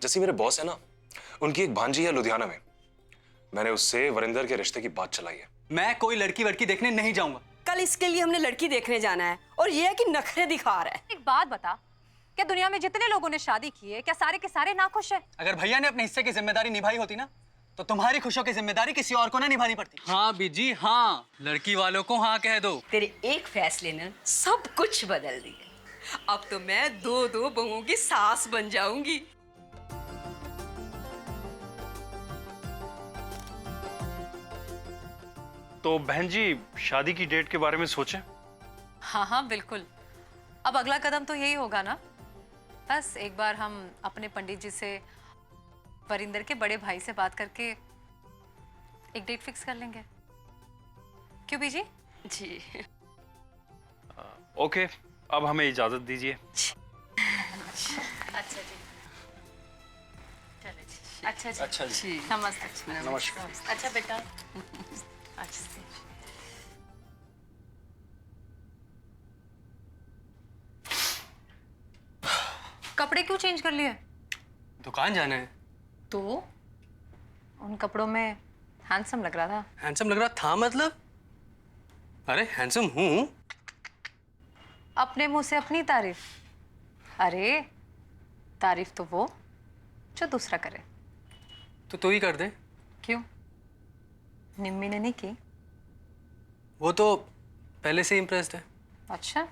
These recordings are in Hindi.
जैसे मेरे बॉस है ना, उनकी एक भांजी है लुधियाना में। मैंने उससे वरिंदर के रिश्ते की बात चलाई है। मैं कोई लड़की वड़की देखने नहीं जाऊंगा। कल इसके लिए हमने लड़की देखने जाना है और ये है कि नखरे दिखा रहा है। एक बात बता, क्या दुनिया में जितने लोगों ने शादी की है क्या सारे के सारे नाखुश है? अगर भैया ने अपने हिस्से की जिम्मेदारी निभाई होती ना, तो तुम्हारी खुशियों की जिम्मेदारी किसी और को ना निभानी पड़ती। हाँ बीजी हाँ, लड़की वालों को हाँ कह दो। तेरे एक फैसले ने सब कुछ बदल दिया। अब तो मैं दो दो बहुओं की सास बन जाऊंगी। तो बहन जी, शादी की डेट के बारे में सोचें? हाँ हाँ बिल्कुल। अब अगला कदम तो यही होगा ना, बस एक बार हम अपने पंडित जी से वरिंदर के बड़े भाई से बात करके एक डेट फिक्स कर लेंगे। क्यों बीजी? जी ओके, अब हमें इजाजत दीजिए। अच्छा जी, चलो जी। अच्छा जी, नमस्ते। नमस्कार। अच्छा बेटा। अच्छा। कपड़े क्यों चेंज कर लिए? दुकान जाना है। तो उन कपड़ों में हैंडसम लग रहा था। हैंडसम लग रहा था मतलब? अरे हैंडसम हूँ। अपने मुंह से अपनी तारीफ? अरे तारीफ तो वो जो दूसरा करे। तो तू ही कर दे। क्यों? निम्मी ने नहीं की? वो तो पहले से इम्प्रेस्ड है। अच्छा,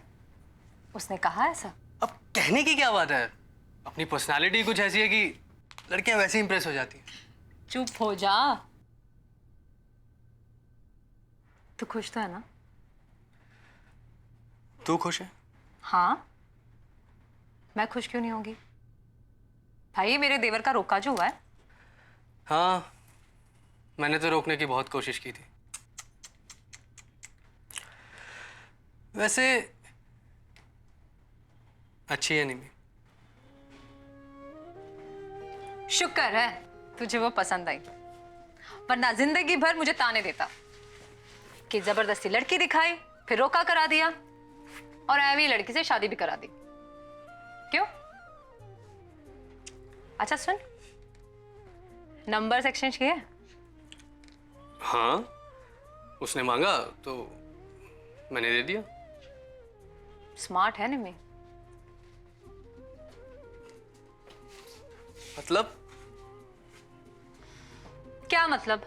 उसने कहा ऐसा? अब कहने की क्या बात है, अपनी पर्सनालिटी कुछ ऐसी है कि लड़कियां वैसे इंप्रेस हो जाती हैं। चुप हो जा। तू खुश तो है ना? तू खुश है? हाँ, मैं खुश क्यों नहीं होगी? भाई मेरे देवर का रोका जो हुआ है। हाँ, मैंने तो रोकने की बहुत कोशिश की थी। वैसे अच्छी है निम्मी। शुक्र है तुझे वो पसंद आई, वरना जिंदगी भर मुझे ताने देता कि जबरदस्ती लड़की दिखाई, फिर रोका करा दिया और ऐवी लड़की से शादी भी करा दी। क्यों? अच्छा सुन, नंबर्स एक्सचेंज किए? हाँ, उसने मांगा तो मैंने दे दिया। स्मार्ट है निम्मी। मतलब? क्या मतलब?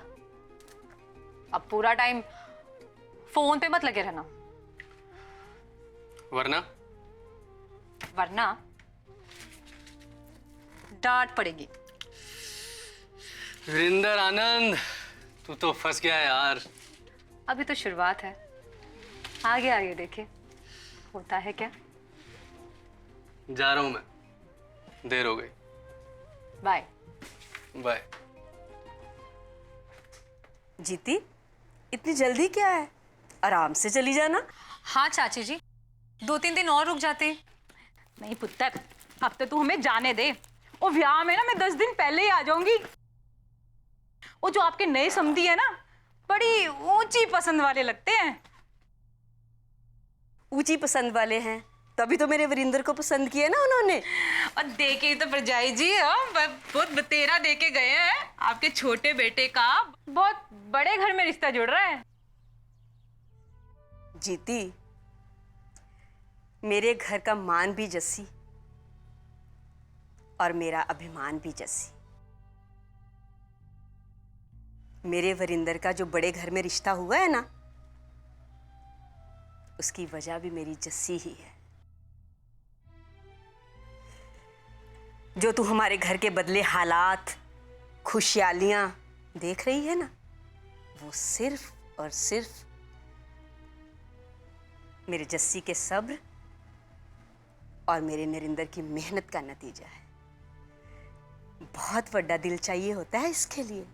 अब पूरा टाइम फोन पे मत लगे रहना, वरना? वरना डांट पड़ेगी। वीरेंद्र आनंद, तू तो फंस गया है यार। अभी तो शुरुआत है, आगे आगे देखे होता है क्या। जा रहा हूं मैं, देर हो गई। बाय। बाय। जीती, इतनी जल्दी क्या है? आराम से चली जाना। हाँ चाची जी, 2-3 दिन और रुक जाते। नहीं पुत्र, अब तो तू हमें जाने दे। और ब्याह में ना मैं 10 दिन पहले ही आ जाऊंगी। वो जो आपके नए समधी है ना, बड़ी ऊंची पसंद वाले लगते हैं। ऊंची पसंद वाले हैं, तभी तो मेरे वरिंदर को पसंद किया ना उन्होंने। और देके ही तो परजाई जी बहुत बतेरा देके गए हैं। आपके छोटे बेटे का बहुत बड़े घर में रिश्ता जुड़ रहा है। जीती, मेरे घर का मान भी जस्सी और मेरा अभिमान भी जस्सी। मेरे वरिंदर का जो बड़े घर में रिश्ता हुआ है ना, उसकी वजह भी मेरी जस्सी ही है। जो तू हमारे घर के बदले हालात, खुशहालियां देख रही है ना, वो सिर्फ और सिर्फ मेरे जस्सी के सब्र और मेरे नरिंदर की मेहनत का नतीजा है। बहुत बड़ा दिल चाहिए होता है इसके लिए।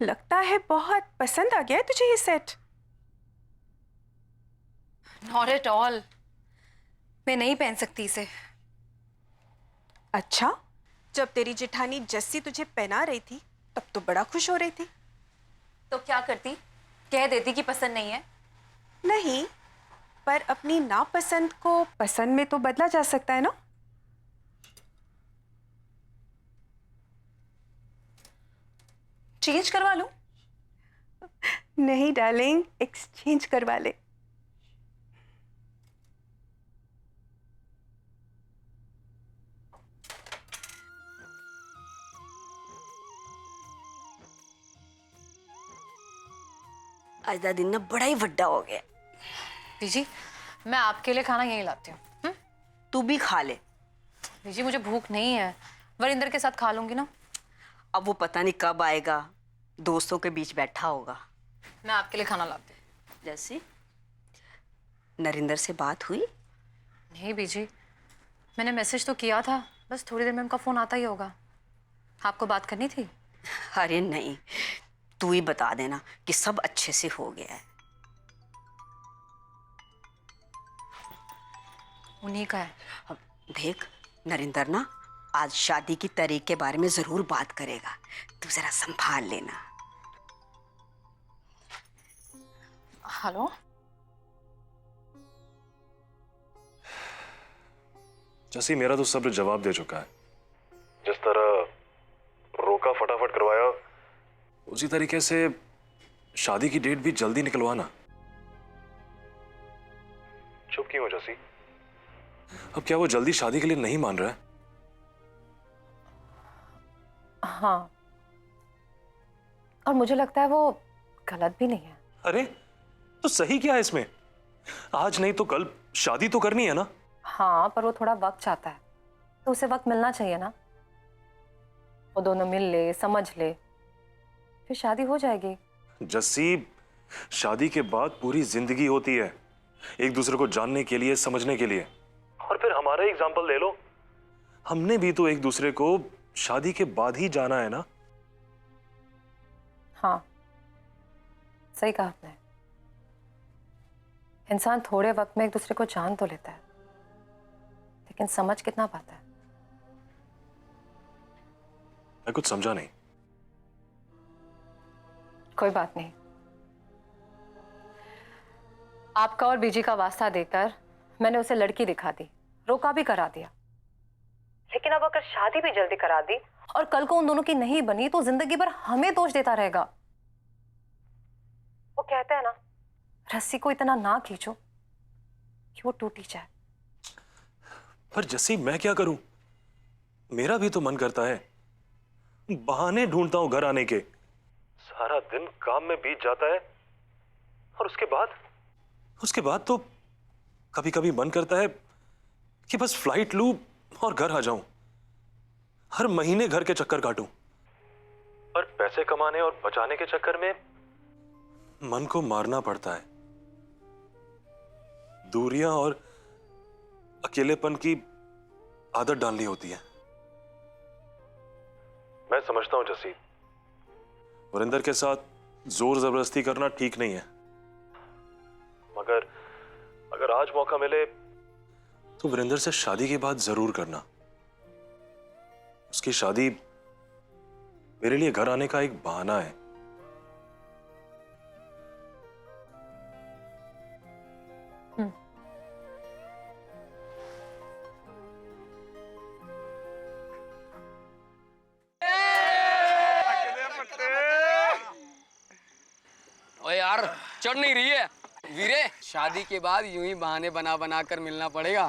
लगता है बहुत पसंद आ गया है तुझे ये सेट। नॉट एट ऑल, मैं नहीं पहन सकती इसे। अच्छा, जब तेरी जेठानी जस्सी तुझे पहना रही थी तब तो बड़ा खुश हो रही थी। तो क्या करती? कह देती कि पसंद नहीं है। नहीं, पर अपनी नापसंद को पसंद में तो बदला जा सकता है ना? चेंज करवा लूं? नहीं डार्लिंग, एक्सचेंज करवा ले। आज का दिन ना बड़ा ही वड्डा हो गया। बीजी, मैं आपके लिए खाना यहीं लाती हूँ। तू भी खा ले। बीजी, मुझे भूख नहीं है, वरिंदर के साथ खा लूंगी ना। अब वो पता नहीं कब आएगा, दोस्तों के बीच बैठा होगा। मैं आपके लिए खाना लाती हूँ। जैसी नरिंदर से बात हुई? नहीं बीजी, मैंने मैसेज तो किया था, बस थोड़ी देर में उनका फोन आता ही होगा। आपको बात करनी थी? अरे नहीं, तू ही बता देना कि सब अच्छे से हो गया है। उन्हीं का है। अब देख, नरिंदर ना आज शादी की तारीख के बारे में जरूर बात करेगा, तू जरा संभाल लेना। हेलो, जैसी मेरा तो सब्र जवाब दे चुका है। जिस तरह रोका फटाफट करवाया, उसी तरीके से शादी की डेट भी जल्दी निकलवाना। चुप क्यों हो जैसी? अब क्या वो जल्दी शादी के लिए नहीं मान रहा है? हाँ, और मुझे लगता है वो गलत भी नहीं है। अरे तो सही क्या है इसमें? आज नहीं तो कल शादी तो करनी है ना? हाँ, पर वो थोड़ा वक्त चाहता है, तो उसे वक्त मिलना चाहिए ना। वो दोनों मिल ले, समझ ले, फिर शादी हो जाएगी। जस्सी, शादी के बाद पूरी जिंदगी होती है एक दूसरे को जानने के लिए, समझने के लिए। और फिर हमारा एग्जाम्पल ले लो, हमने भी तो एक दूसरे को शादी के बाद ही जाना है ना। हाँ, सही कहा आपने। इंसान थोड़े वक्त में एक दूसरे को जान तो लेता है, लेकिन समझ कितना पाता है? मैं कुछ समझा नहीं। कोई बात नहीं। आपका और बीजी का वास्ता देकर मैंने उसे लड़की दिखा दी, रोका भी करा दिया। लेकिन अब अगर शादी भी जल्दी करा दी और कल को उन दोनों की नहीं बनी, तो जिंदगी भर हमें दोष देता रहेगा। वो कहते हैं ना, रस्सी को इतना ना खींचो कि वो टूटी जाए। पर जस्सी, मैं क्या करूं? मेरा भी तो मन करता है, बहाने ढूंढता हूं घर आने के। सारा दिन काम में बीत जाता है, और उसके बाद तो कभी कभी मन करता है कि बस फ्लाइट लूं और घर आ जाऊं, हर महीने घर के चक्कर काटूं। पर पैसे कमाने और बचाने के चक्कर में मन को मारना पड़ता है। दूरियां और अकेलेपन की आदत डालनी होती है। मैं समझता हूं जस्सी, वरिंदर के साथ जोर जबरदस्ती करना ठीक नहीं है, मगर अगर आज मौका मिले तो वरिंदर से शादी की बात जरूर करना। उसकी शादी मेरे लिए घर आने का एक बहाना है। ओ यार, चढ़ नहीं रही है वीरे। शादी के बाद यूं ही बहाने बना बना कर मिलना पड़ेगा।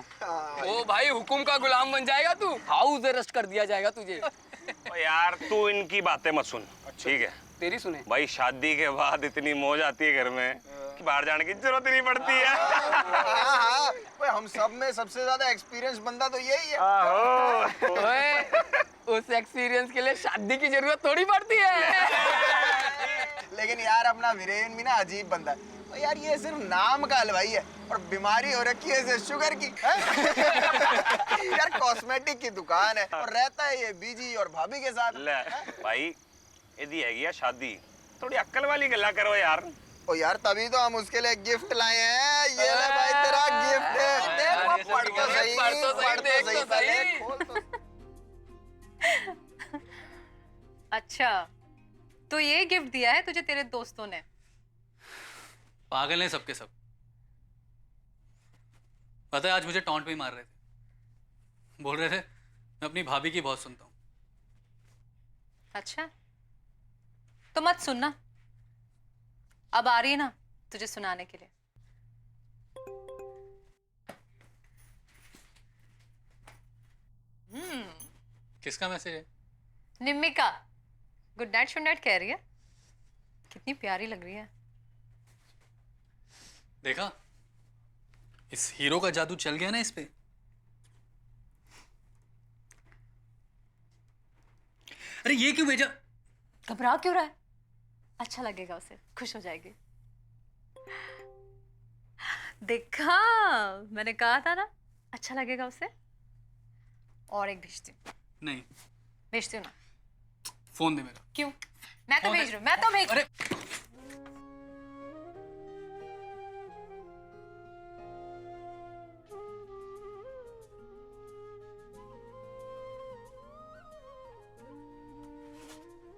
ओ भाई, हुकुम का गुलाम बन जाएगा तू, हाउस अरेस्ट कर दिया जाएगा तुझे। ओ यार, तू इनकी बातें मत सुन, ठीक है? तेरी सुने भाई, शादी के बाद इतनी मौज आती है घर में कि बाहर जाने की जरूरत ही नहीं पड़ती है। हाँ, हम सब में सबसे ज्यादा एक्सपीरियंस बंदा तो यही है। ओए, उस एक्सपीरियंस के लिए शादी की जरूरत थोड़ी पड़ती है। लेकिन यार, अपना वीरेन भी ना अजीब बंदा है। तो यार, ये सिर्फ नाम का हलवाई है और बीमारी हो रखी है इसे शुगर की। यार, कॉस्मेटिक की दुकान है और रहता है ये बीजी और भाभी के साथ। ले भाई, यदि है गया शादी, थोड़ी अक्ल वाली गल्ला करो यार। ओ यार, तभी तो हम उसके लिए गिफ्ट लाए हैं। ये ले भाई, तेरा गिफ्ट है। देख, पढ़ तो सही, पहले खोल तो। अच्छा, तो ये गिफ्ट दिया है तुझे तेरे दोस्तों ने? पागल हैं सबके सब। पता है आज मुझे टॉन्ट पे ही मार रहे थे, बोल रहे थे मैं अपनी भाभी की बहुत सुनता हूँ। अच्छा, तो मत सुनना, अब आ रही है ना तुझे सुनाने के लिए। किसका मैसेज है? निम्मी का गुड नाइट शुड नाइट कह रही है। कितनी प्यारी लग रही है। देखा, इस हीरो का जादू चल गया ना इस पे। अरे ये क्यों भेजा? घबरा क्यों रहा है? अच्छा लगेगा उसे, खुश हो जाएगी। देखा, मैंने कहा था ना अच्छा लगेगा उसे। और एक भेजती हूँ। नहीं, भेजती हूँ ना। फोन दे मेरा। क्यों? मैं तो फोन भेज दे। रही हूँ, मैं तो भेज। अरे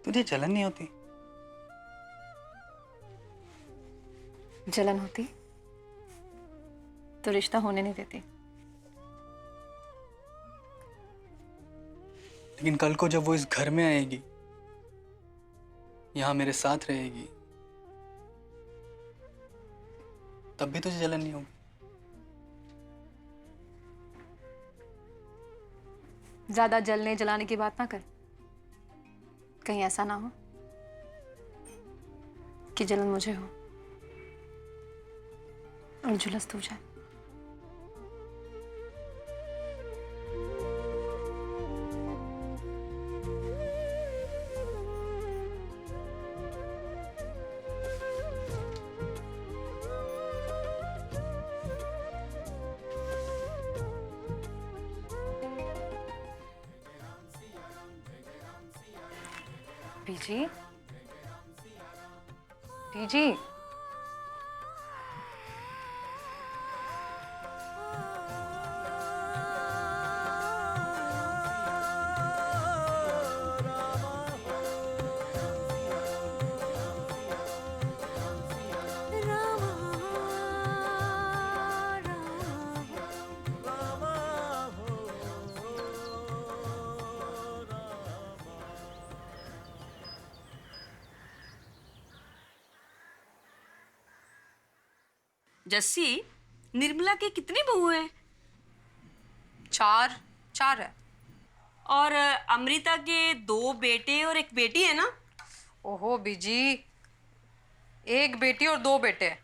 तुझे जलन नहीं होती? जलन होती तो रिश्ता होने नहीं देती। लेकिन कल को जब वो इस घर में आएगी, यहां मेरे साथ रहेगी, तब भी तुझे जलन नहीं होगी? ज्यादा जलने जलाने की बात ना कर, कहीं ऐसा ना हो कि जलन मुझे हो और झुलस तू जाए। बीजी, बीजी, जस्सी, निर्मला के कितनी बहू हैं? चार है। और अमृता के 2 बेटे और 1 बेटी है ना? ओहो बीजी, 1 बेटी और 2 बेटे।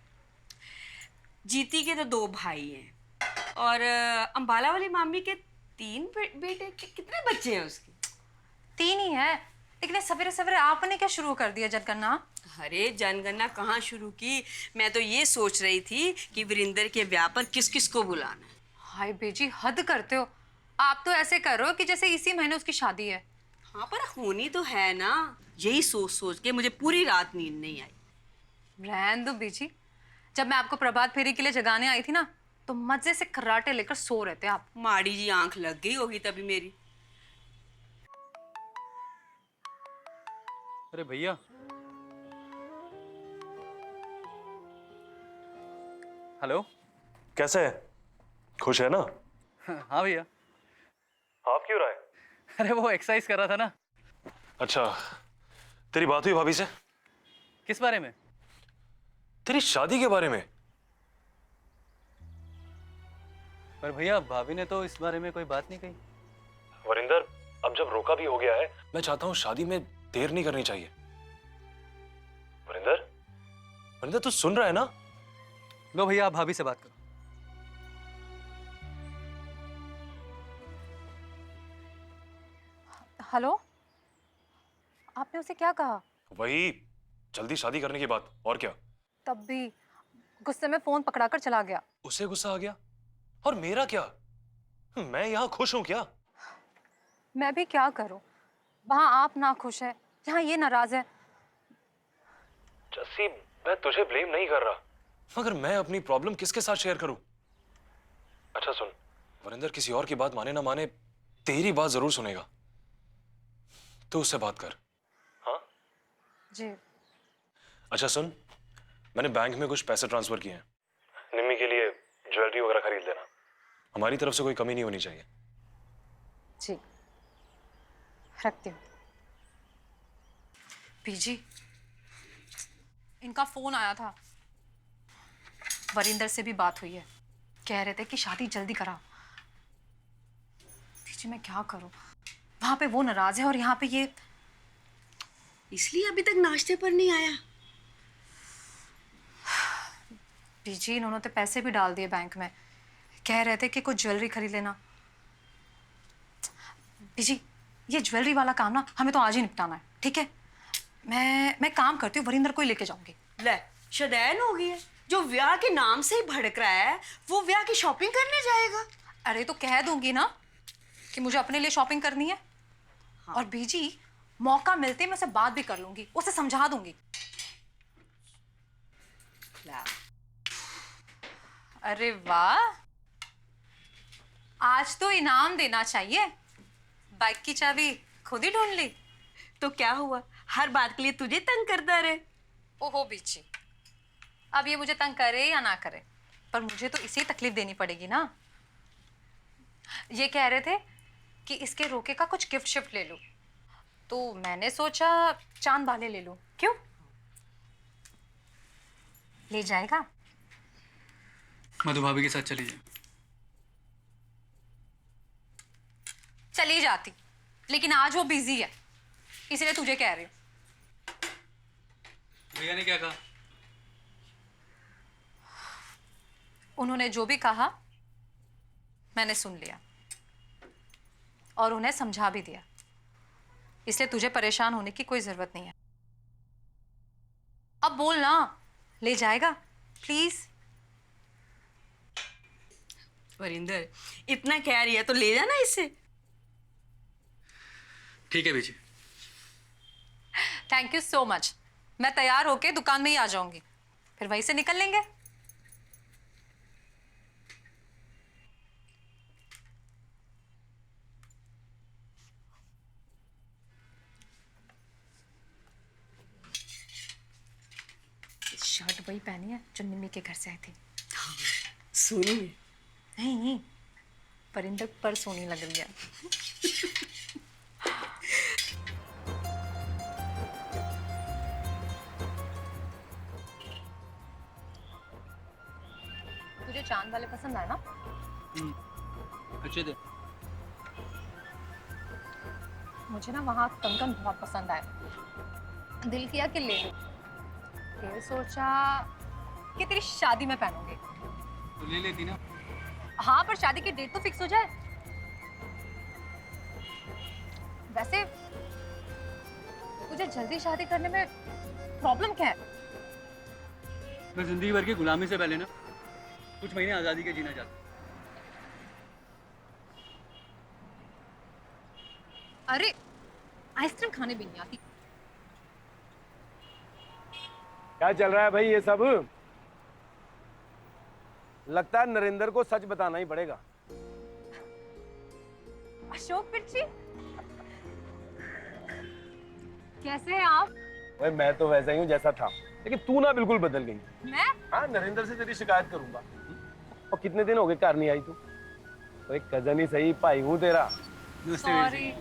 जीती के तो 2 भाई हैं और अंबाला वाली मामी के 3 बेटे। कितने बच्चे हैं उसके? 3 ही है, लेकिन सवेरे सवेरे आपने क्या शुरू कर दिया जनगणना? अरे जनगणना कहाँ शुरू की, मैं तो ये सोच रही थी कि वीरेंद्र के ब्याह पर किस किस को बुलाना है। हाय बेजी, हद करते हो आप तो। ऐसे कर रहे हो कि जैसे इसी महीने उसकी शादी है। हाँ, पर होनी तो है ना। यही सोच सोच के मुझे पूरी रात नींद नहीं आई। रहने दो बीजी, जब मैं आपको प्रभात फेरी के लिए जगाने आई थी ना, तो मजे से खर्राटे लेकर सो रहे थे आप। माड़ी जी आंख लग गई होगी तभी मेरी। अरे भैया, हेलो। कैसे है? खुश है ना? हाँ भैया। आप क्यों रहा है? अरे वो एक्सरसाइज कर रहा था ना। अच्छा, तेरी बात हुई भाभी से? किस बारे में? तेरी शादी के बारे में। पर भैया भाभी ने तो इस बारे में कोई बात नहीं कही। वरिंदर, अब जब रोका भी हो गया है, मैं चाहता हूं शादी में देर नहीं करनी चाहिए। वरिंदर, वरिंदर तू सुन रहा है ना? लो भैया, आप भाभी से बात करो। हेलो, आपने उसे क्या कहा? वही जल्दी शादी करने की बात, और क्या। तब भी गुस्से में फोन पकड़ाकर चला गया। उसे गुस्सा आ गया, और मेरा क्या? मैं यहां खुश हूं क्या? मैं भी क्या करूं, वहां आप ना खुश है, यहाँ ये नाराज है। जस्सी, मैं तुझे ब्लेम नहीं कर रहा, मगर मैं अपनी प्रॉब्लम किसके साथ शेयर करूं? अच्छा सुन, वरिंदर किसी और की बात माने ना माने, तेरी बात जरूर सुनेगा। तो उससे बात कर। हाँ जी। अच्छा सुन, मैंने बैंक में कुछ पैसे ट्रांसफर किए हैं। निम्मी के लिए ज्वेलरी वगैरह खरीद लेना। हमारी तरफ से कोई कमी नहीं होनी चाहिए। जी, रखती हूँ। बीजी, इनका फोन आया था, वरिंदर से भी बात हुई है, कह रहे थे कि शादी जल्दी कराओ। बीजी मैं क्या करूं, वहां पे वो नाराज है और यहाँ पे ये। इसलिए अभी तक नाश्ते पर नहीं आया। बीजी इन्होंने तो पैसे भी डाल दिए बैंक में, कह रहे थे कि कुछ ज्वेलरी खरीद लेना। बीजी ये ज्वेलरी वाला काम ना हमें तो आज ही निपटाना है, ठीक है? मैं काम करती हूँ, वरिंदर को ही लेके जाऊंगी। ले, शदैन हो गई है। जो ब्याह के नाम से ही भड़क रहा है वो ब्याह की शॉपिंग करने जाएगा। अरे तो कह दूंगी ना कि मुझे अपने लिए शॉपिंग करनी है। हाँ। और बीजी मौका मिलते मैं उसे बात भी कर लूंगी, उसे समझा दूंगी। अरे वाह, आज तो इनाम देना चाहिए। बाइक की चाबी खुद ही ढूंढ ली। तो क्या हुआ, हर बात के लिए तुझे तंग करता रहे। ओहो बीची, अब ये मुझे तंग करे या ना करे, पर मुझे तो इसे तकलीफ देनी पड़ेगी ना। ये कह रहे थे कि इसके रोके का कुछ गिफ्ट शिफ्ट ले लूं, तो मैंने सोचा चांद वाले ले लूं। क्यों, ले जाएगा? मधु भाभी के साथ चली जाए। चली जाती, लेकिन आज वो बिजी है, इसलिए तुझे कह रही हूँ। भैया ने क्या कहा? उन्होंने जो भी कहा मैंने सुन लिया और उन्हें समझा भी दिया, इसलिए तुझे परेशान होने की कोई जरूरत नहीं है। अब बोल ना, ले जाएगा प्लीज? वरिंदर इतना कह रही है तो ले जाना इसे। ठीक है Beeji. Thank you so much. मैं तैयार होके दुकान में ही आ जाऊंगी, फिर वहीं से निकल लेंगे। शर्ट वही पहनी है जो निम्मी के घर से आई थी। सोनी में? नहीं, परिंदर पर सोनी लग रही है। तुझे चांद वाले पसंद आए ना? अच्छे थे। मुझे ना वहाँ कंगन बहुत पसंद आए, दिल किया कि ले लूं। फिर सोचा कि तेरी शादी में पहनूंगी। तो ले लेती ना। हाँ, पर शादी की डेट तो फिक्स हो जाए। वैसे तुझे जल्दी शादी करने में प्रॉब्लम क्या है? मैं जिंदगी भर की गुलामी से पहले ना कुछ महीने आजादी के जीना चाहता हूँ। अरे आइसक्रीम खाने भी नहीं आती। क्या चल रहा है भाई ये सब? लगता है नरेंद्र को सच बताना ही पड़ेगा। अशोक पिच्ची, कैसे हैं आप? भाई मैं तो वैसा ही हूँ जैसा था, लेकिन तू ना बिल्कुल बदल गई। मैं? हाँ, नरेंद्र से तेरी शिकायत करूंगा। और कितने दिन हो गए घर नहीं आई तू? तो एक कजन ही सही, भाई हूँ तेरा। सॉरी।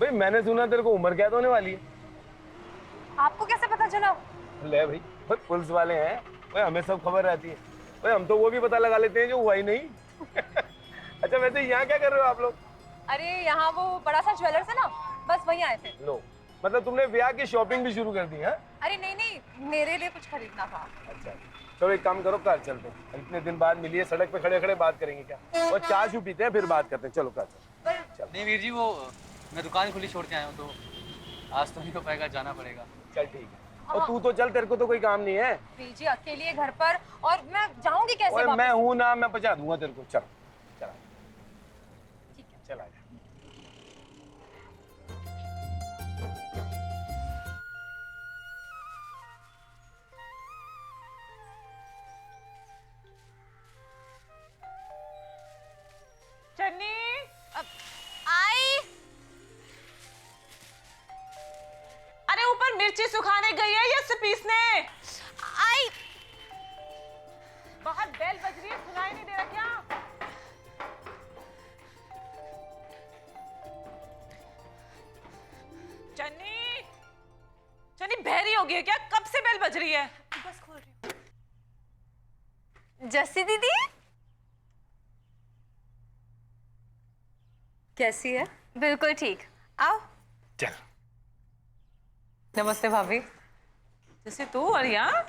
भाई मैंने सुना तेरे को उम्र कैद होने वाली है। आपको कैसे पता चला? ले भाई, पुलिस वाले हैं भाई, हमें सब खबर रहती है भाई, हम तो वो भी पता लगा लेते हैं जो हुआ ही नहीं। अच्छा वैसे यहाँ क्या कर रहे हो आप लोग? अरे यहाँ वो बड़ा सा ज्वेलर्स है ना, बस वहीं आए थे। लो, मतलब तुमने ब्याह की शॉपिंग भी शुरू कर दी है? अरे नहीं नहीं, मेरे लिए कुछ खरीदना था। अच्छा चलो एक काम करो, कार चलते हैं। इतने दिन बाद मिली है, सड़क पे खड़े खड़े बात करेंगे क्या? और चाय शू पीते हैं फिर बात करते हैं। चलो कार चलो। नहीं वीर जी, वो मैं दुकान खुली छोड़ के आया हूँ, तो आज तो नहीं हो पाएगा, जाना पड़ेगा। चल ठीक है। और तू तो चल, तेरे को तो कोई काम नहीं है। बीजी अकेली है घर पर, और मैं जाऊंगी कैसे वापस? मैं हूँ ना, मैं पहुंचा दूंगा तेरे को। चल चल ठीक है, चल आजा। चन्नी आई। अरे ऊपर मिर्ची सुखाने गई है या पीसने? आई। बाहर बेल बज रही है, सुनाई नहीं दे रहा क्या? नहीं होगी क्या? कब से बेल बज रही है? बस खोल रही हूँ। जस्सी दीदी कैसी है? बिल्कुल ठीक। आओ। चल। नमस्ते भाभी। जैसे तू और यहाँ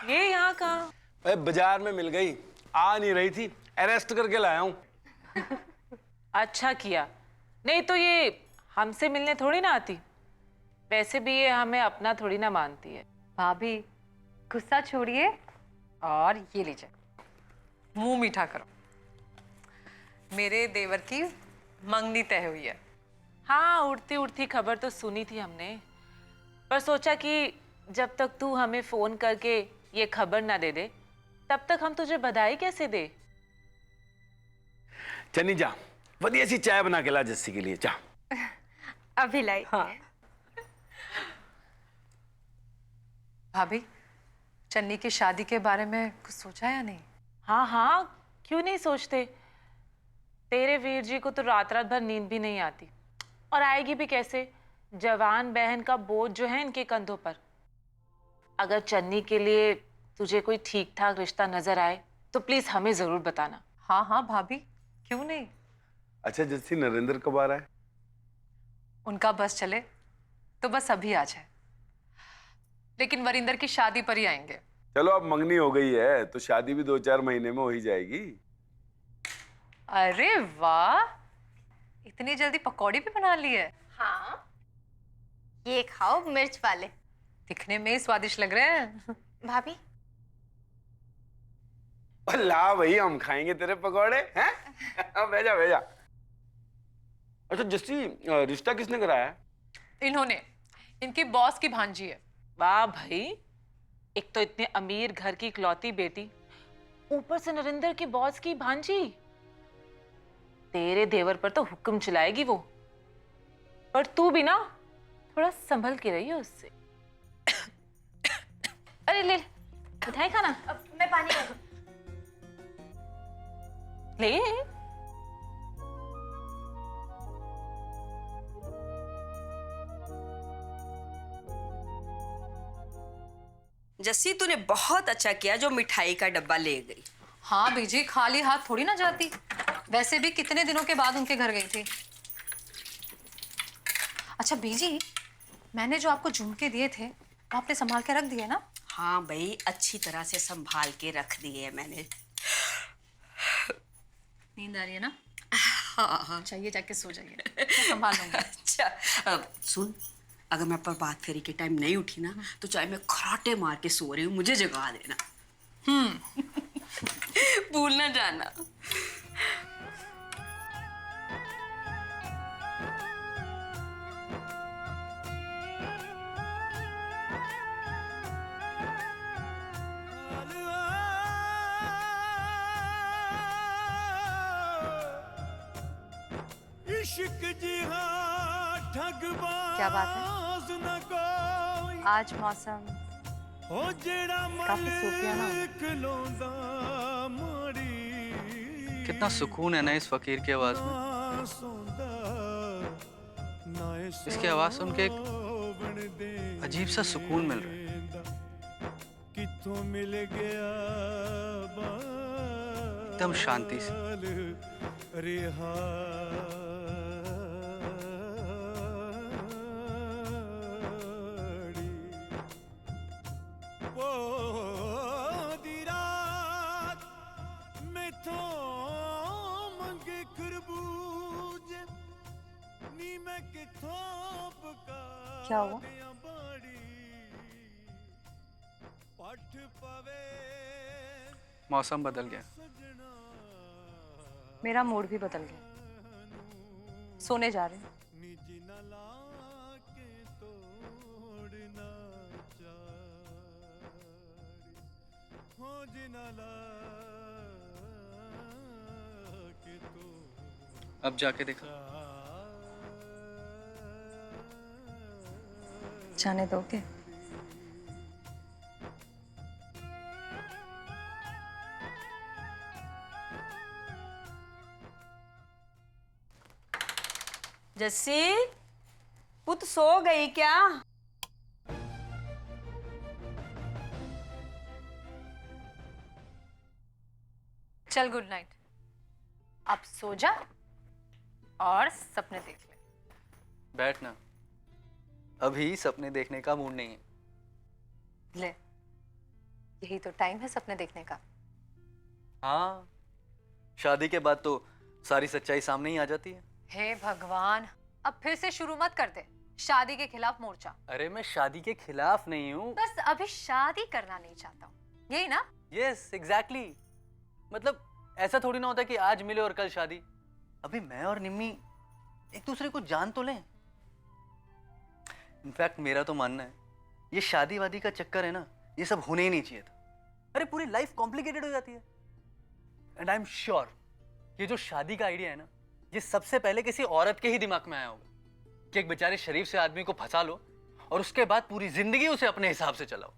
ये यहाँ कहाँ? अरे बाजार में मिल गई, आ नहीं रही थी, अरेस्ट करके लाया हूँ। अच्छा किया, नहीं तो ये हमसे मिलने थोड़ी ना आती। वैसे भी ये हमें अपना थोड़ी ना मानती है। भाभी गुस्सा छोड़िए और ये लीजिए, मुंह मीठा करो। मेरे देवर की मंगनी तय हुई है। हाँ, उड़ती उड़ती खबर तो सुनी थी हमने, पर सोचा कि जब तक तू हमें फोन करके ये खबर ना दे दे, तब तक हम तुझे बधाई कैसे दे। चनी जा, बढ़िया सी चाय बना के ला जस्सी के लिए, जा। अभी लाई। हाँ। भाभी चन्नी की शादी के बारे में कुछ सोचा या नहीं? हाँ हाँ, क्यों नहीं सोचते। तेरे वीर जी को तो रात रात भर नींद भी नहीं आती, और आएगी भी कैसे? जवान बहन का बोझ जो है इनके कंधों पर। अगर चन्नी के लिए तुझे कोई ठीक ठाक रिश्ता नजर आए तो प्लीज हमें जरूर बताना। हाँ हाँ भाभी, क्यों नहीं। अच्छा जस्सी, नरेंद्र कब आ रहा है? उनका बस चले तो बस अभी आ जाए, लेकिन वरिंदर की शादी पर ही आएंगे। चलो अब मंगनी हो गई है तो शादी भी 2-4 महीने में हो ही जाएगी। अरे वाह, इतनी जल्दी पकौड़ी भी बना ली है। हाँ, ये खाओ मिर्च वाले। दिखने में ही स्वादिष्ट लग रहे हैं। भाभी ला भाई, हम खाएंगे तेरे पकौड़े हैं। भेजा भेजा। अच्छा जस्सी, रिश्ता किसने कराया है? इन्होंने, इनकी बॉस की भांजी है। वाह भाई, एक तो इतने अमीर घर की इकलौती बेटी, ऊपर से नरेंद्र की बॉस की भांजी। तेरे देवर पर तो हुक्म चलाएगी वो, पर तू भी ना थोड़ा संभल के रही हो उससे। अरे ले, मिठाई खाना। मैं पानी ले। जस्सी, तूने बहुत अच्छा किया जो मिठाई का डब्बा ले गई। हाँ बीजी, खाली हाथ थोड़ी ना जाती। वैसे भी कितने दिनों के बाद उनके घर गई थी। अच्छा बीजी, मैंने जो आपको झुमके दिए थे वो आपने संभाल के रख दिए ना? हाँ भाई, अच्छी तरह से संभाल के रख दिए है मैंने। नींद आ रही है ना? हाँ। चाहिए, जाके सो जाइए, मैं संभाल लूंगी। अच्छा सुन, अगर मैं प्रभात फेरी के टाइम नहीं उठी ना तो चाहे मैं खराटे मार के सो रही हूँ, मुझे जगा देना। भूल ना जाना। क्या बात है, आज मौसम काफी सूफियाना हो। कितना सुकून है ना इस फकीर की आवाज में। इसकी आवाज सुन के एक अजीब सा सुकून मिल रहा है, एकदम शांति से। क्या हुआ? मौसम बदल गया। मेरा मूड भी बदल गया। सोने जा रहे हैं। अब जाके देखा। जाने दोगे? जस्सी, पुत सो गई क्या? चल गुड नाइट। अब सो जा और सपने देख ले। बैठना, अभी सपने देखने का मूड नहीं है। ले, यही तो टाइम है सपने देखने का। हाँ, शादी के बाद तो सारी सच्चाई सामने ही आ जाती है। हे भगवान, अब फिर से शुरू मत कर दे शादी के खिलाफ मोर्चा। अरे मैं शादी के खिलाफ नहीं हूँ। बस अभी शादी करना नहीं चाहता हूँ, यही ना? Yes exactly. मतलब ऐसा थोड़ी ना होता कि आज मिले और कल शादी। अभी मैं और निम्मी एक दूसरे को जान तो लें। इनफैक्ट मेरा तो मानना है ये शादी वादी का चक्कर है ना, ये सब होने ही नहीं चाहिए था। अरे पूरी लाइफ कॉम्प्लिकेटेड हो जाती है। एंड आई एम श्योर ये जो शादी का आइडिया है ना, ये सबसे पहले किसी औरत के ही दिमाग में आया होगा कि एक बेचारे शरीफ से आदमी को फंसा लो और उसके बाद पूरी जिंदगी उसे अपने हिसाब से चलाओ।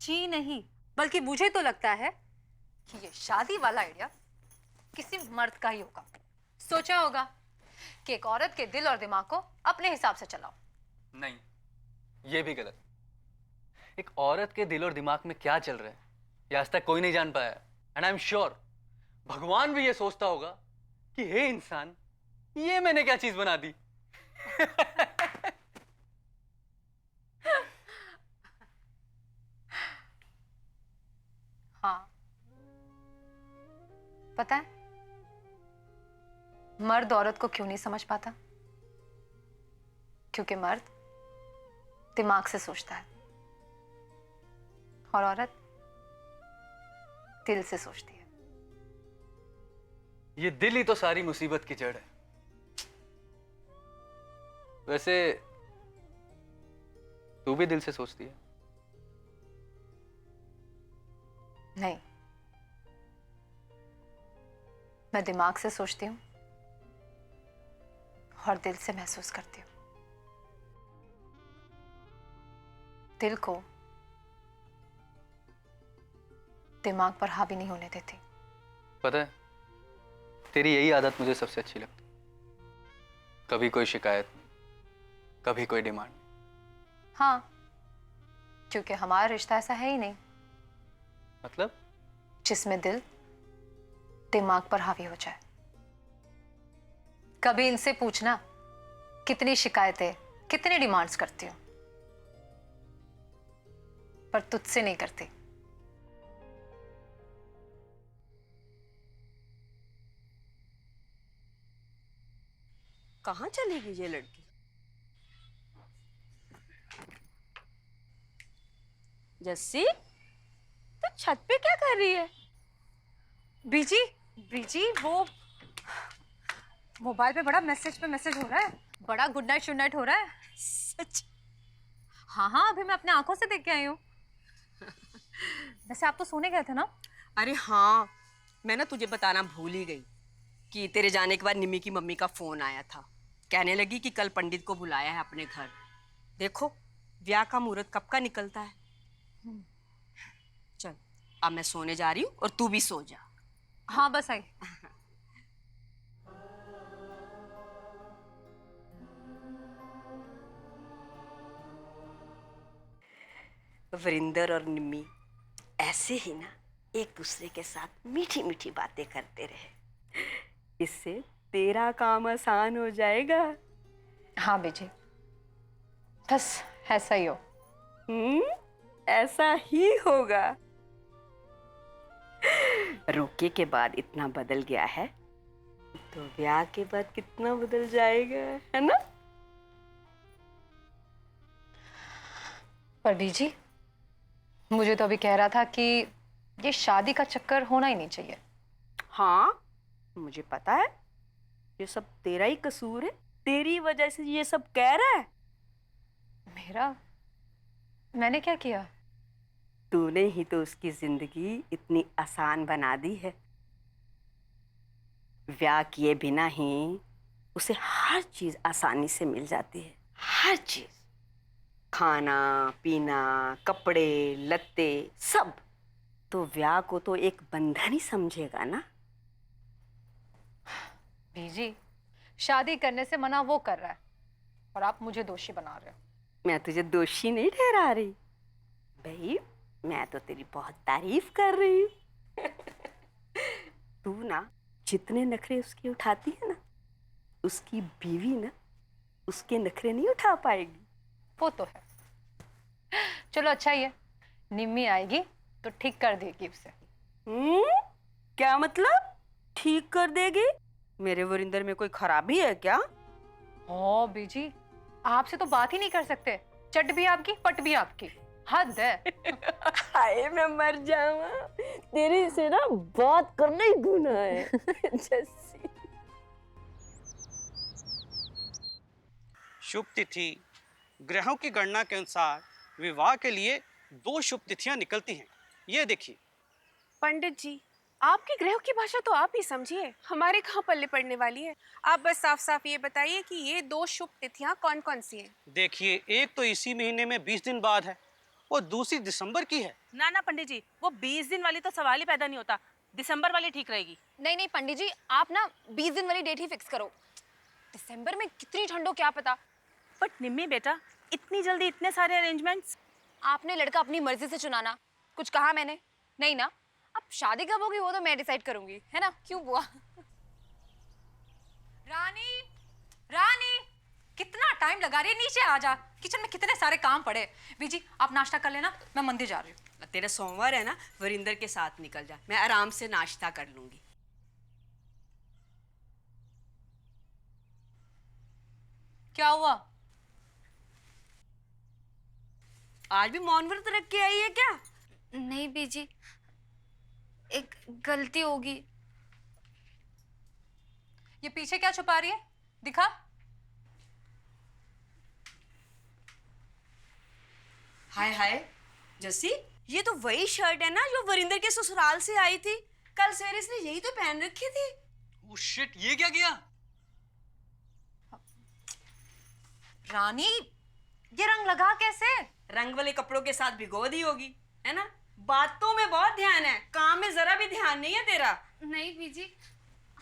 जी नहीं, बल्कि मुझे तो लगता है कि ये शादी वाला आइडिया किसी मर्द का ही होगा। सोचा होगा कि एक औरत के दिल और दिमाग को अपने हिसाब से चलाओ। नहीं, ये भी गलत। एक औरत के दिल और दिमाग में क्या चल रहा है ये आज तक कोई नहीं जान पाया। एंड आई एम श्योर भगवान भी ये सोचता होगा कि हे इंसान, ये मैंने क्या चीज बना दी। हाँ, पता है मर्द औरत को क्यों नहीं समझ पाता? क्योंकि मर्द दिमाग से सोचता है और औरत दिल से सोचती है। ये दिल ही तो सारी मुसीबत की जड़ है। वैसे तू भी दिल से सोचती है? नहीं, मैं दिमाग से सोचती हूँ और दिल से महसूस करती हूँ। दिल को दिमाग पर हावी नहीं होने देती। पता है तेरी यही आदत मुझे सबसे अच्छी लगती। कभी कोई शिकायत नहीं, कभी कोई डिमांड नहीं। हाँ, क्योंकि हमारा रिश्ता ऐसा है ही नहीं मतलब जिसमें दिल दिमाग पर हावी हो जाए। कभी इनसे पूछना कितनी शिकायतें, कितने डिमांड्स करती हूँ, पर तुझसे नहीं करती। कहाँ चली गई ये लड़की? जस्सी, तो छत पे क्या कर रही है? बीजी, बीजी वो मोबाइल पे बड़ा मैसेज पे मैसेज हो रहा है। बड़ा गुड नाइट शुड नाइट हो रहा है। सच? हाँ हाँ, अभी मैं अपने आंखों से देख के आई हूँ। वैसे आप तो सोने गए थे ना? अरे हाँ, मैं ना तुझे बताना भूल ही गई कि तेरे जाने के बाद निम्मी की मम्मी का फोन आया था। कहने लगी कि कल पंडित को बुलाया है अपने घर। देखो ब्याह का मुहूर्त कब का निकलता है। चल अब मैं सोने जा रही हूँ और तू भी सो जा। हाँ बस आई। वरिंदर और निम्मी ऐसे ही ना एक दूसरे के साथ मीठी मीठी बातें करते रहे, इससे तेरा काम आसान हो जाएगा। हाँ बेजी, बस ऐसा ही हो। ऐसा ही होगा। रोके के बाद इतना बदल गया है तो ब्याह के बाद कितना बदल जाएगा, है ना? पर बीजी, मुझे तो अभी कह रहा था कि ये शादी का चक्कर होना ही नहीं चाहिए। हाँ, मुझे पता है ये सब तेरा ही कसूर है। तेरी वजह से ये सब कह रहा है। मेरा? मैंने क्या किया? तूने ही तो उसकी जिंदगी इतनी आसान बना दी है। ब्याह किए बिना ही उसे हर चीज आसानी से मिल जाती है। हर चीज, खाना पीना, कपड़े लत्ते, सब। तो ब्याह को तो एक बंधन ही समझेगा ना। बीजी, शादी करने से मना वो कर रहा है और आप मुझे दोषी बना रहे हो। मैं तुझे दोषी नहीं ठहरा रही भाई, मैं तो तेरी बहुत तारीफ कर रही हूँ। तू ना जितने नखरे उसके उठाती है ना, उसकी बीवी ना उसके नखरे नहीं उठा पाएगी। वो तो है। चलो अच्छा ही है, निम्मी आएगी तो ठीक कर देगी उसे। क्या मतलब ठीक कर देगी? मेरे वरिंदर में कोई खराबी है क्या? ओ बीजी, आपसे तो बात ही नहीं कर सकते। चट भी आपकी, पट भी आपकी, हद है। हाय मैं मर जाऊं, तेरे से ना बात करना ही गुनाह है। जस्सी शुभ तिथि ग्रहों की गणना के अनुसार विवाह के लिए 2 शुभ तिथियां निकलती हैं। ये देखिए। पंडित जी, आपके ग्रहों की भाषा तो आप ही समझिए, हमारे कहाँ पल्ले पड़ने वाली है। आप बस साफ साफ ये बताइए कि ये 2 शुभ तिथियां कौन कौन सी हैं। देखिए, एक तो इसी महीने में 20 दिन बाद है और दूसरी दिसंबर की है। ना ना पंडित जी, वो 20 दिन वाली तो सवाल ही पैदा नहीं होता। दिसंबर वाली ठीक रहेगी। नहीं नहीं पंडित जी, आप ना 20 दिन वाली डेट ही फिक्स करो। दिसंबर में कितनी ठंड हो क्या पता। बट निम्मी बेटा, इतनी जल्दी इतने सारे अरेंजमेंट्स? आपने लड़का अपनी मर्जी से चुनाना, कुछ कहा मैंने? नहीं ना। अब शादी कब होगी वो तो मैं डिसाइड करूंगी, है ना? क्यों बुआ? रानी, रानी, कितना टाइम लगा रही है? नीचे आ जा, किचन में कितने सारे काम पड़े। बीजी आप नाश्ता कर लेना, मैं मंदिर जा रही हूँ। तेरा सोमवार है ना, वरिंदर के साथ निकल जा, मैं आराम से नाश्ता कर लूंगी। क्या हुआ? आज भी मौन व्रत रख के आई है क्या? नहीं बीजी, एक गलती होगी। ये पीछे क्या छुपा रही है? दिखा। हाय हाय जस्सी, ये तो वही शर्ट है ना जो वरिंदर के ससुराल से आई थी। कल सवेरे इसने यही तो पहन रखी थी। ओह शिट, ये क्या किया? रानी, ये रंग लगा कैसे? रंग वाले कपड़ों के साथ भिगो दी होगी, है ना? बातों में बहुत ध्यान है, काम में जरा भी ध्यान नहीं है तेरा। नहीं बीजी,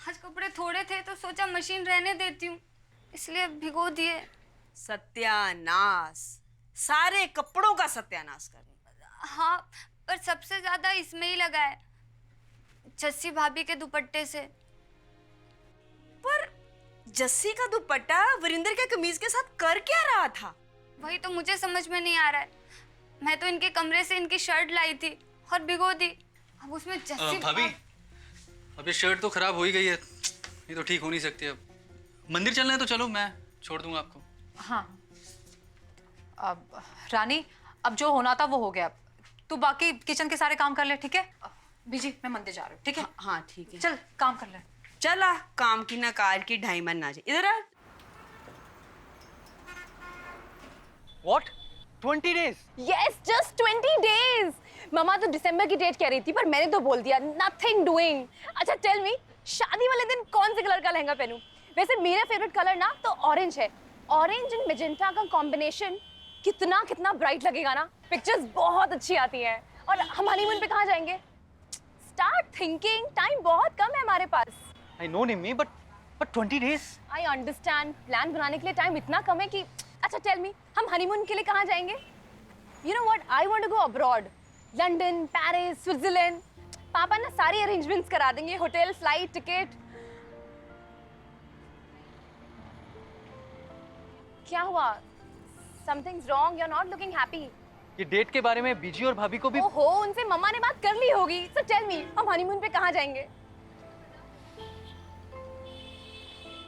आज कपड़े थोड़े थे तो सोचा मशीन रहने देती हूँ, इसलिए भिगो दिए। सत्यानाश, सारे कपड़ों का सत्यानाश करना। हाँ, पर सबसे ज्यादा इसमें ही लगा है, जस्सी भाभी के दुपट्टे से। पर जस्सी का दुपट्टा वरिंदर के कमीज के साथ कर क्या रहा था? वही तो मुझे समझ में नहीं आ रहा है। मैं तो इनके कमरे से इनकी शर्ट लाई थी और भिगो दी। अब उसमें जस्सी भाभी, अब ये शर्ट तो खराब हो ही गई है, ये तो ठीक हो नहीं सकती। अब मंदिर चलना है तो चलो, मैं छोड़ दूंगा आपको। हाँ, अब रानी, अब जो होना था वो हो गया। तू बाकी किचन के सारे काम कर ले, ठीक है? बीजी मैं मंदिर जा रही हूँ, ठीक है? हाँ ठीक है, चल काम कर ले। चला, काम की ना कार की ढाई मन ना जाए। इधर आ। What? 20 days? Yes, just 20 days. मम्मा तो दिसंबर की डेट कह रही थी, पर मैंने तो बोल दिया nothing doing. अच्छा टेल मी, शादी वाले दिन कौन से कलर का लहंगा पहनूं? वैसे मेरा फेवरेट कलर ना तो ऑरेंज है। ऑरेंज एंड मेजेंटा का कॉम्बिनेशन कितना कितना ब्राइट लगेगा ना, पिक्चर्स बहुत अच्छी आती हैं। और हम हनीमून पे कहाँ जाएंगे? Start thinking, टाइम बहुत कम है हमारे पास। I know Nimmi, but 20 days? I understand, plan बनाने के लिए टाइम इतना कम है कि अच्छा टेल मी, हम हनीमून के लिए कहाँ जाएंगे? You know what? I want to go abroad. London, Paris, Switzerland. पापा ना सारी अरेंजमेंट्स करा देंगे, होटल, फ्लाइट, टिकट। क्या हुआ? Something's wrong. You're not looking happy. ये डेट के बारे में बीजी और भाभी को भी। ओहो, उनसे मम्मा ने बात कर ली होगी। So tell me, हम हनीमून पे कहाँ जाएंगे?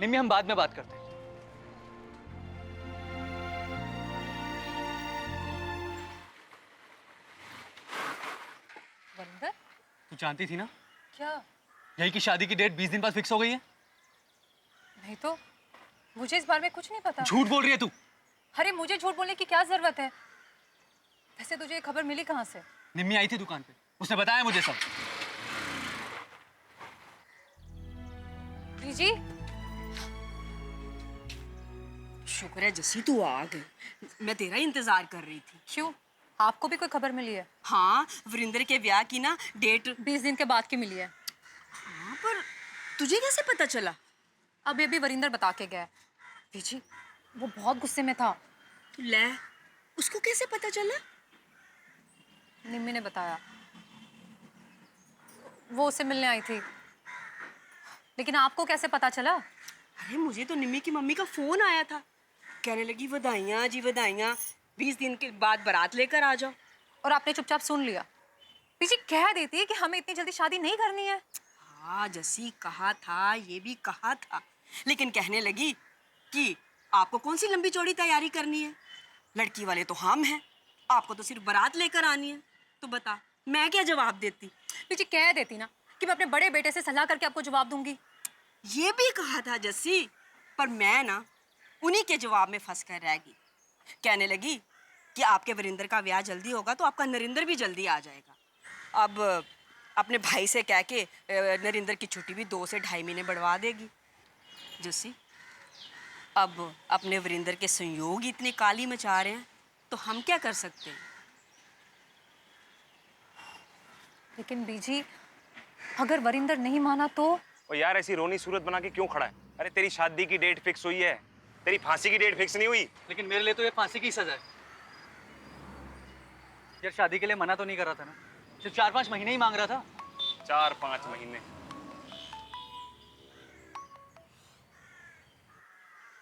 निम्मी, हम बाद में बात करते हैं। वरिंदर, तू जानती थी ना क्या? यही की शादी की डेट 20 दिन बाद फिक्स हो गई है। नहीं तो मुझे इस बारे में कुछ नहीं पता। झूठ बोल रही है तू। अरे मुझे झूठ बोलने की क्या जरूरत है? वैसे तुझे ये खबर मिली कहाँ से? निम्मी आई थी दुकान पे, उसने बताया मुझे सब। बीजी, शुक्र है जस्सी तू आ गई, मैं तेरा ही इंतजार कर रही थी। क्यों? आपको भी कोई खबर मिली है? हाँ, वरिंदर के ब्याह की ना डेट 20 दिन के बाद की मिली है। हाँ, पर तुझे कैसे पता चला? अब ये भी वरिंदर बता के गया है। बीजी, वो बहुत गुस्से में था। तो ले, उसको कैसे पता चला? निम्मी ने बताया, वो उसे मिलने आई थी। लेकिन आपको कैसे पता चला? अरे मुझे तो निम्मी की मम्मी का फोन आया था, कहने लगी बधाइयाँ जी बधाइयाँ, 20 दिन के बाद बारात लेकर आ जाओ। और आपने चुपचाप सुन लिया? पीछे कह देती है कि हमें इतनी जल्दी शादी नहीं करनी है। हाँ जसी, कहा था, ये भी कहा था, लेकिन कहने लगी कि आपको कौन सी लंबी चौड़ी तैयारी करनी है, लड़की वाले तो हम हैं, आपको तो सिर्फ बारात लेकर आनी है। तो बता मैं क्या जवाब देती? पीछे कह देती ना कि मैं अपने बड़े बेटे से सलाह करके आपको जवाब दूंगी। ये भी कहा था जस्सी, पर मैं ना उन्हीं के जवाब में फंस कर रह गई। कहने लगी कि आपके वरिंदर का ब्याह जल्दी होगा तो आपका नरिंदर भी जल्दी आ जाएगा। अब अपने भाई से कह के नरिंदर की छुट्टी भी 2 से 2.5 महीने बढ़वा देगी। जस्सी, अब अपने वरिंदर के संयोग ही इतनी काली मचा रहे हैं तो हम क्या कर सकते हैं? लेकिन बीजी, अगर वरिंदर नहीं माना तो? और यार ऐसी रोनी सूरत बना के क्यों खड़ा है? अरे तेरी शादी की डेट फिक्स हुई है, तेरी फांसी की डेट फिक्स नहीं हुई। लेकिन मेरे लिए तो ये फांसी की सजा है यार। शादी के लिए मना तो नहीं कर रहा था ना, सिर्फ 4-5 महीने ही मांग रहा था। 4-5 महीने?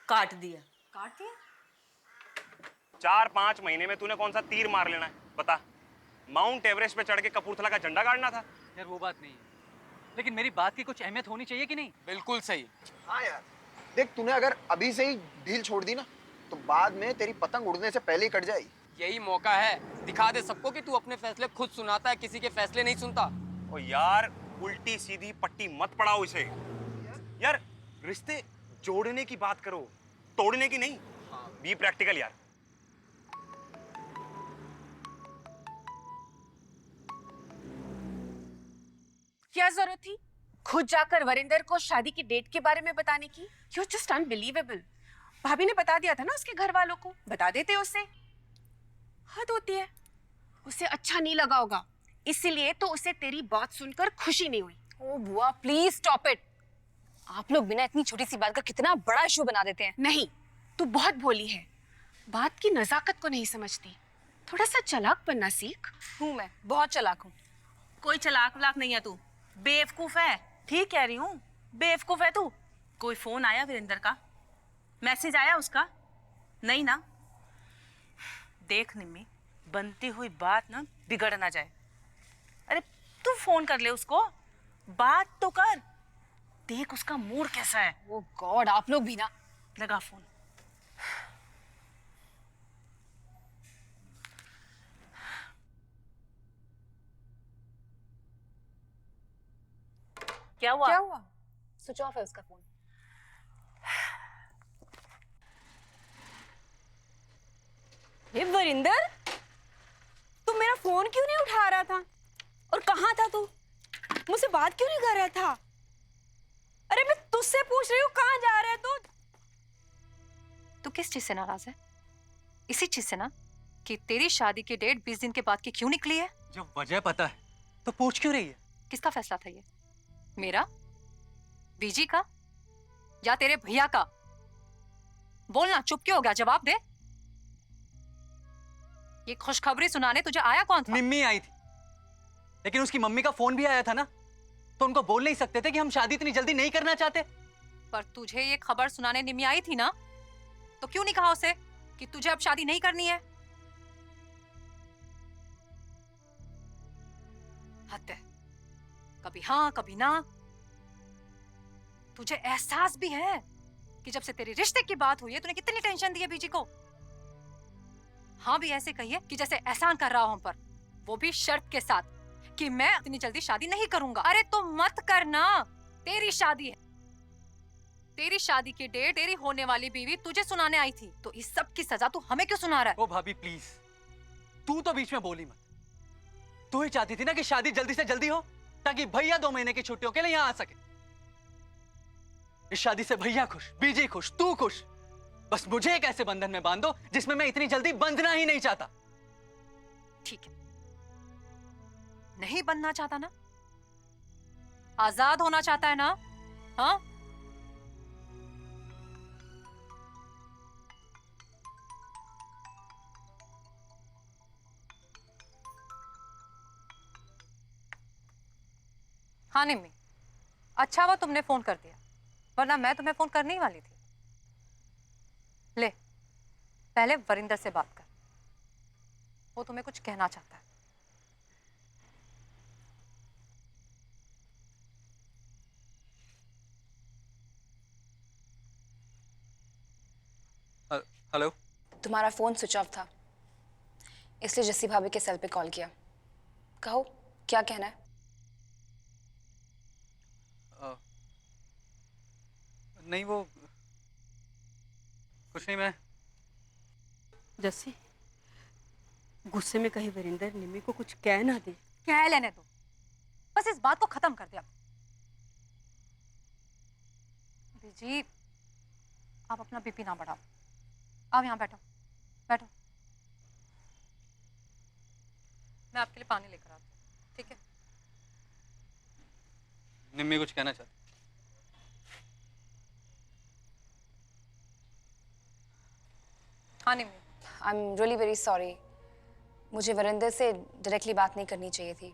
काट दिया। काट दिया? 4-5 महीने में तूने कौन सा तीर मार लेना है बता? माउंट एवरेस्ट पे चढ़ के कपूरथला का झंडा गाड़ना था? यार वो बात नहीं है, लेकिन मेरी बात की कुछ अहमियत होनी चाहिए कि नहीं? बिल्कुल सही। हाँ यार, देख तूने अगर अभी से ही ढील छोड़ दी ना तो बाद में तेरी पतंग उड़ने से पहले ही कट जाएगी। यही मौका है, दिखा दे सबको कि तू अपने फैसले खुद सुनाता है, किसी के फैसले नहीं सुनता। ओ यार उल्टी सीधी पट्टी मत पड़ाओ इसे। यार रिश्ते जोड़ने की बात करो, तोड़ने की नहीं। बी प्रैक्टिकल यार। क्या जरूरत थी खुद जाकर वरिंदर को शादी की डेट के बारे में बताने की? You just unbelievable. भाभी ने बता दिया था ना उसके घर वालों को, बता देते उसे। हद होती है, उसे अच्छा नहीं लगा होगा, इसीलिए तो उसे तेरी बात सुनकर खुशी नहीं हुई। ओ बुआ प्लीज स्टॉप इट। आप लोग बिना इतनी छोटी सी बात का कितना बड़ा इशू बना देते हैं। नहीं, तू बहुत भोली है, बात की नजाकत को नहीं समझती। थोड़ा सा चालाक बनना सीख। हूँ मैं बहुत चालाक हूँ। कोई चालाक वालाक नहीं है तू, बेवकूफ है। ठीक कह रही हूँ, बेवकूफ है तू। कोई फोन आया वीरेंद्र का? मैसेज आया उसका? नहीं ना? देख निम्मी, बनती हुई बात ना बिगड़ ना जाए। अरे तू फोन कर ले उसको, बात तो कर, देख उसका मूड कैसा है। ओ गॉड, आप लोग भी ना। लगा फोन। क्या हुआ? क्या हुआ? स्विच ऑफ है उसका फोन। हे वरिंदर, तू मेरा फोन क्यों नहीं उठा रहा था? और कहाँ था तू? मुझसे बात क्यों नहीं कर रहा था? अरे मैं तुझसे पूछ रही हूँ, कहाँ जा रहा है तू? तू किस चीज से नाराज है? इसी चीज से ना कि तेरी शादी की डेट 20 दिन के बाद की क्यों निकली है। जब वजह पता है तो पूछ क्यों रही है? किसका फैसला था ये? मेरा, बीजी का, या तेरे भैया का? बोलना, चुप क्यों हो गया? जवाब दे। ये खुशखबरी सुनाने तुझे आया कौन था? निम्मी आई थी, लेकिन उसकी मम्मी का फोन भी आया था ना, तो उनको बोल नहीं सकते थे कि हम शादी इतनी जल्दी नहीं करना चाहते। पर तुझे ये खबर सुनाने निम्मी आई थी ना, तो क्यों नहीं कहा उसे कि तुझे अब शादी नहीं करनी है? हद है, कभी हाँ कभी ना। तुझे एहसास भी है कि जब से तेरे रिश्ते की बात हुई है तूने कितनी टेंशन दी है बीजी को? हाँ भी ऐसे कहिए कि जैसे एहसान कर रहा हूं हम पर, वो भी शर्त के साथ कि मैं इतनी जल्दी शादी नहीं करूंगा। अरे तो मत करना, तेरी शादी है, तेरी शादी की डेट तेरी होने वाली बीवी तुझे सुनाने आई थी, तो इस सब की सजा तू हमें क्यों सुना रहा है? ओ भाभी प्लीज, तू तो बीच में बोली मत। तू ही चाहती थी ना कि शादी जल्दी से जल्दी हो ताकि भैया 2 महीने की छुट्टियों के लिए यहाँ आ सके। इस शादी से भैया खुश, बीजी खुश, तू खुश। बस मुझे एक ऐसे बंधन में बांध दो जिसमें मैं इतनी जल्दी बंधना ही नहीं चाहता। ठीक है, नहीं बनना चाहता ना, आजाद होना चाहता है ना? हाँ, हाँ निम्मी, अच्छा हुआ तुमने फोन कर दिया, वरना मैं तुम्हें फोन करने ही वाली थी। ले, पहले वरिंदर से बात कर, वो तुम्हें कुछ कहना चाहता है। हेलो। तुम्हारा फोन स्विच ऑफ था, इसलिए जस्सी भाभी के सेल पे कॉल किया। कहो क्या कहना है? नहीं वो कुछ नहीं। मैं जस्सी, गुस्से में कहीं वरिंदर निम्मी को कुछ कह ना दे। कह लेने दो, बस इस बात को खत्म कर दे अब। जी, आप अपना बीपी ना बढ़ाओ। आप यहाँ बैठो, बैठो। मैं आपके लिए पानी लेकर आती हूँ, ठीक है? निम्मी कुछ कहना चाहती। हाँ Nimmi. I am really very sorry. मुझे वरिंदर से डायरेक्टली बात नहीं करनी चाहिए थी।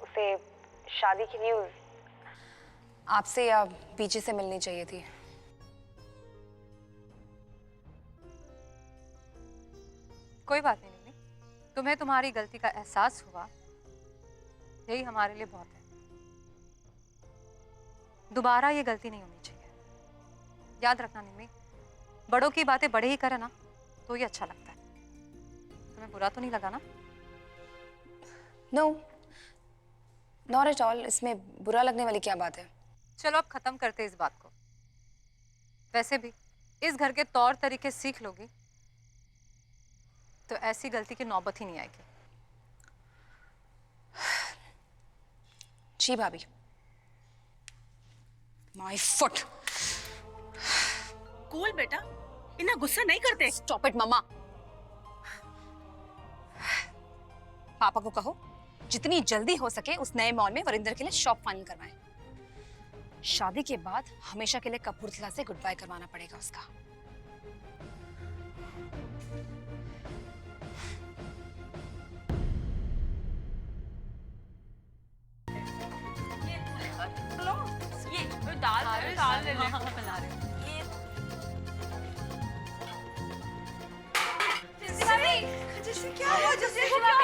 उसे शादी की न्यूज़ आपसे या बीजी से मिलनी चाहिए थी। कोई बात नहीं निम्मी, तुम्हें तुम्हारी गलती का एहसास हुआ, यही हमारे लिए बहुत है। दोबारा ये गलती नहीं होनी चाहिए। याद रखना निम्मी, बड़ों की बातें बड़े ही करे ना तो ये अच्छा लगता है। तुम्हें बुरा तो नहीं लगा ना? No, not at all. इसमें बुरा लगने वाली क्या बात है? चलो अब खत्म करते इस बात को। वैसे भी इस घर के तौर तरीके सीख लोगी तो ऐसी गलती की नौबत ही नहीं आएगी। जी भाभी। My foot. कूल बेटा, इतना गुस्सा नहीं करते। स्टॉप इट मम्मा। पापा को कहो जितनी जल्दी हो सके उस नए मॉल में वरिंदर के लिए शॉप फाइनल करवाएं। शादी के बाद हमेशा के लिए कपूरथला से गुड बाय करवाना पड़ेगा उसका। ये दाल ले ले। बना रहे हो। जस्सी भाभी, जस्सी क्या हुआ? जस्सी को क्या